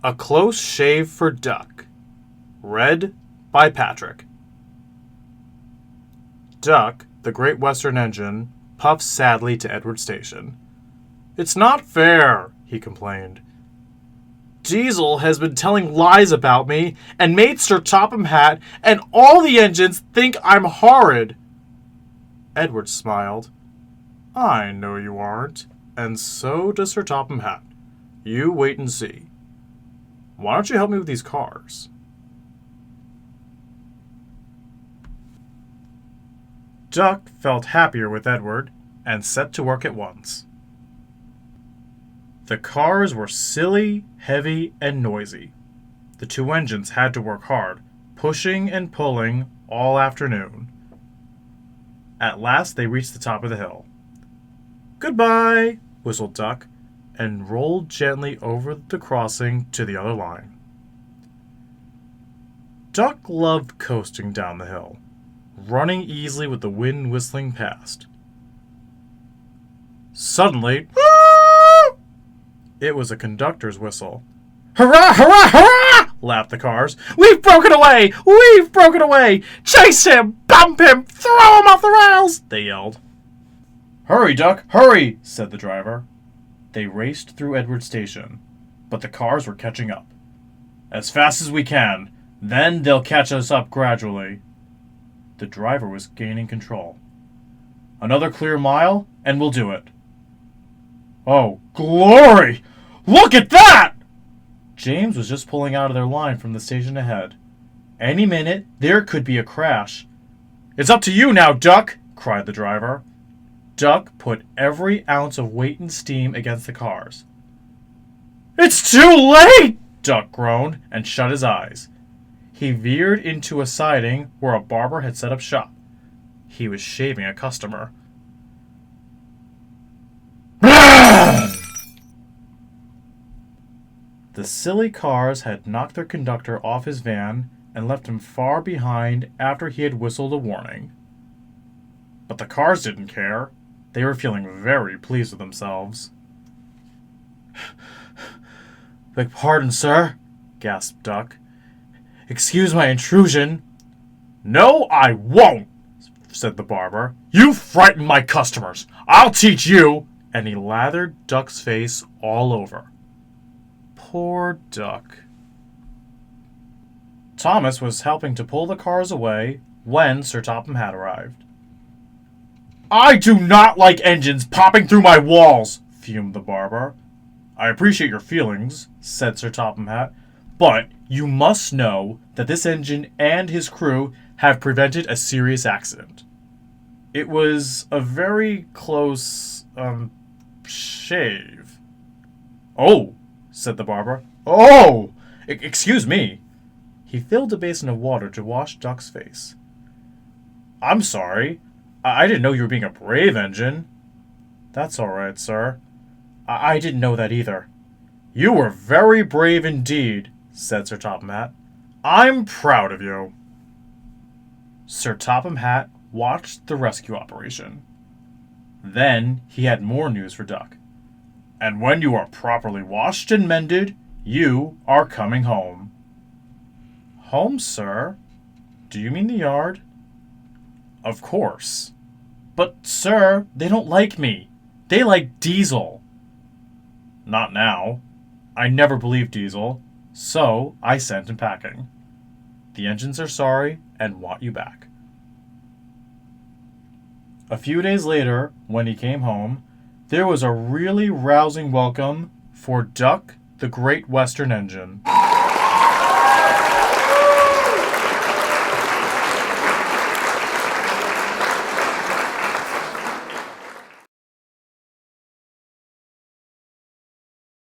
A Close Shave for Duck. Read by Patryk. Duck, the Great Western Engine, puffed sadly to Edward Station. "It's not fair," he complained. "Diesel has been telling lies about me and made Sir Topham Hatt and all the engines think I'm horrid." Edward smiled. "I know you aren't, and so does Sir Topham Hatt. You wait and see. Why don't you help me with these cars?" Duck felt happier with Edward and set to work at once. The cars were silly, heavy, and noisy. The two engines had to work hard, pushing and pulling all afternoon. At last they reached the top of the hill. "Goodbye," whistled Duck, and rolled gently over the crossing to the other line. Duck loved coasting down the hill, running easily with the wind whistling past. Suddenly, it was a conductor's whistle. "Hurrah, hurrah, hurrah!" laughed the cars. "We've broken away! We've broken away! Chase him! Bump him! Throw him off the rails!" they yelled. "Hurry, Duck, hurry!" said the driver. They raced through Edward Station, but the cars were catching up. "As fast as we can, then they'll catch us up gradually." The driver was gaining control. "Another clear mile, and we'll do it." "Oh, glory! Look at that!" James was just pulling out of their line from the station ahead. Any minute, there could be a crash. "It's up to you now, Duck!" cried the driver. Duck put every ounce of weight and steam against the cars. "It's too late!" Duck groaned and shut his eyes. He veered into a siding where a barber had set up shop. He was shaving a customer. The silly cars had knocked their conductor off his van and left him far behind after he had whistled a warning. But the cars didn't care. They were feeling very pleased with themselves. "Beg pardon, sir," gasped Duck. "Excuse my intrusion." "No, I won't," said the barber. "You frighten my customers. I'll teach you." And he lathered Duck's face all over. Poor Duck. Thomas was helping to pull the cars away when Sir Topham Hatt arrived. "I do not like engines popping through my walls," fumed the barber. "I appreciate your feelings," said Sir Topham Hatt, "but you must know that this engine and his crew have prevented a serious accident. It was a very close, shave." "Oh," said the barber. "Oh! Excuse me." He filled a basin of water to wash Duck's face. "I'm sorry. I didn't know you were being a brave engine." "That's all right, sir. I didn't know that either." "You were very brave indeed," said Sir Topham Hatt. "I'm proud of you." Sir Topham Hatt watched the rescue operation. Then he had more news for Duck. "And when you are properly washed and mended, you are coming home." "Home, sir? Do you mean the yard?" "Of course." "But, sir, they don't like me. They like Diesel." "Not now. I never believed Diesel, so I sent him packing. The engines are sorry and want you back." A few days later, when he came home, there was a really rousing welcome for Duck, the Great Western Engine.